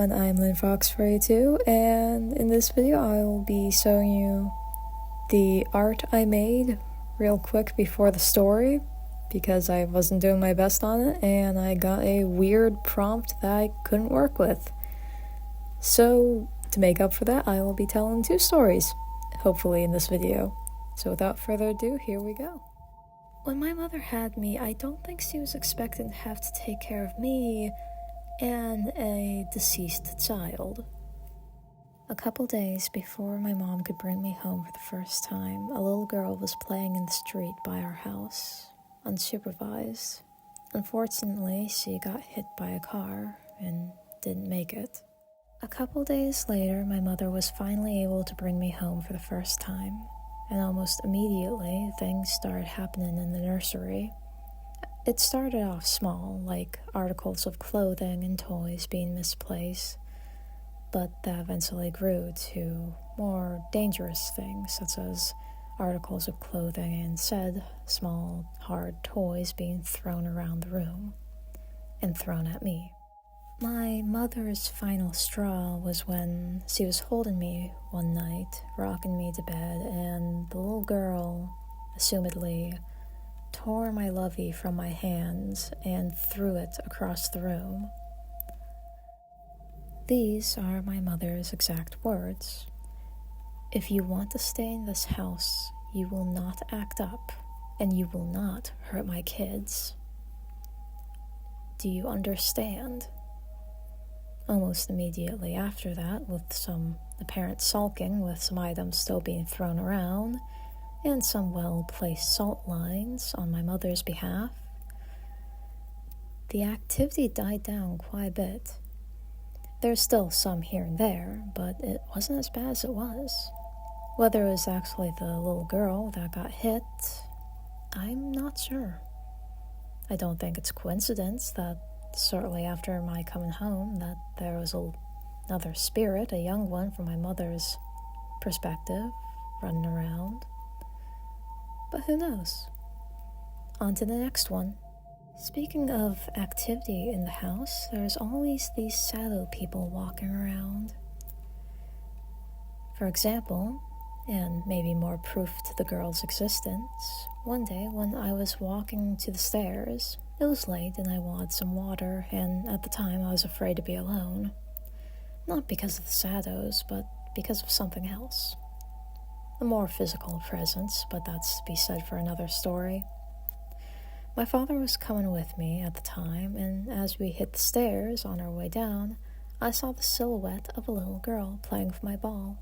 everyone, I'm LynFox42, and in this video I will be showing you the art I made real quick before the story, because I wasn't doing my best on it, and I got a weird prompt that I couldn't work with. So, to make up for that, I will be telling 2 stories, hopefully in this video. So without further ado, here we go. When my mother had me, I don't think she was expecting to have to take care of me and a deceased child. A couple days before my mom could bring me home for the first time, a little girl was playing in the street by our house, unsupervised. Unfortunately, she got hit by a car and didn't make it. A couple days later, my mother was finally able to bring me home for the first time, and almost immediately, things started happening in the nursery. It started off small, like articles of clothing and toys being misplaced, but that eventually grew to more dangerous things, such as articles of clothing and said small, hard toys being thrown around the room, and thrown at me. My mother's final straw was when she was holding me one night, rocking me to bed, and the little girl, assumedly, tore my lovey from my hands and threw it across the room. These are my mother's exact words. "If you want to stay in this house, you will not act up, and you will not hurt my kids. Do you understand?" Almost immediately after that, with some apparent sulking, with some items still being thrown around, and some well-placed salt lines on my mother's behalf, the activity died down quite a bit. There's still some here and there, but it wasn't as bad as it was. Whether it was actually the little girl that got hit, I'm not sure. I don't think it's coincidence that shortly after my coming home that there was another spirit, a young one from my mother's perspective, running around. But who knows? On to the next one. Speaking of activity in the house, there's always these shadow people walking around. For example, and maybe more proof to the girl's existence, one day when I was walking to the stairs, it was late and I wanted some water, and at the time I was afraid to be alone. Not because of the shadows, but because of something else. A more physical presence, but that's to be said for another story. My father was coming with me at the time, and as we hit the stairs on our way down, I saw the silhouette of a little girl playing with my ball.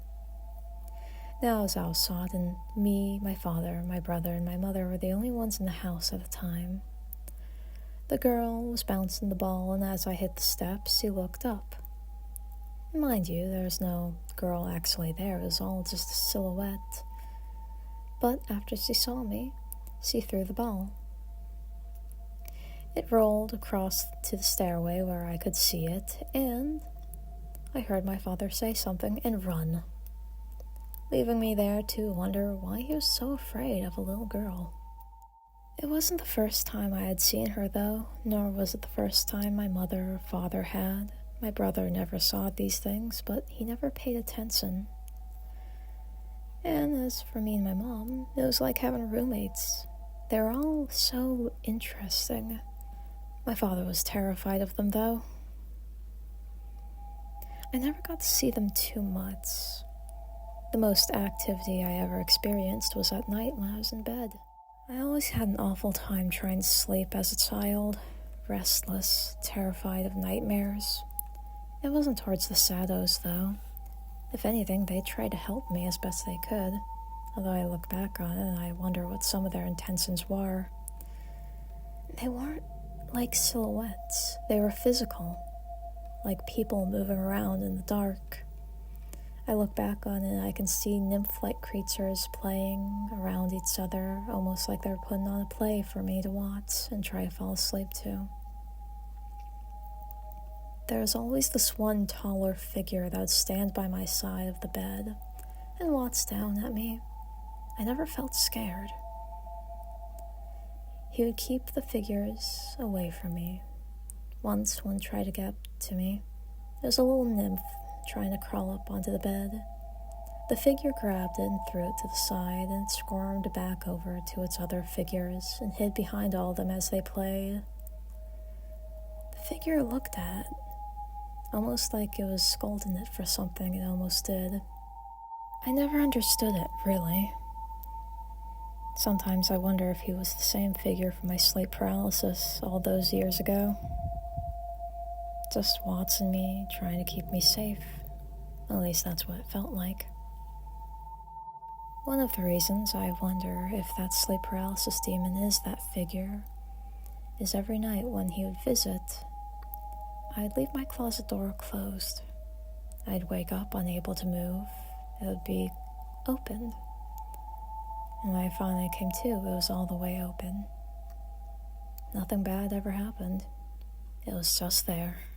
Now I was outside, and me, my father, my brother, and my mother were the only ones in the house at the time. The girl was bouncing the ball, and as I hit the steps, she looked up. Mind you, there was no girl actually there, it was all just a silhouette. But after she saw me, she threw the ball. It rolled across to the stairway where I could see it, and I heard my father say something and run, leaving me there to wonder why he was so afraid of a little girl. It wasn't the first time I had seen her, though, nor was it the first time my mother or father had. My brother never saw these things, but he never paid attention. And as for me and my mom, it was like having roommates. They were all so interesting. My father was terrified of them, though. I never got to see them too much. The most activity I ever experienced was at night when I was in bed. I always had an awful time trying to sleep as a child, restless, terrified of nightmares. It wasn't towards the shadows, though. If anything, they tried to help me as best they could, although I look back on it and I wonder what some of their intentions were. They weren't like silhouettes, they were physical, like people moving around in the dark. I look back on it and I can see nymph-like creatures playing around each other, almost like they're putting on a play for me to watch and try to fall asleep to. There was always this one taller figure that would stand by my side of the bed and watch down at me. I never felt scared. He would keep the figures away from me. Once one tried to get to me. It was a little nymph trying to crawl up onto the bed. The figure grabbed it and threw it to the side, and it squirmed back over to its other figures and hid behind all of them as they played. The figure looked at it, almost like it was scolding it for something it almost did. I never understood it, really. Sometimes I wonder if he was the same figure from my sleep paralysis all those years ago. Just watching me, trying to keep me safe. At least that's what it felt like. One of the reasons I wonder if that sleep paralysis demon is that figure is every night when he would visit, I'd leave my closet door closed. I'd wake up unable to move. It would be opened. And when I finally came to, it was all the way open. Nothing bad ever happened. It was just there.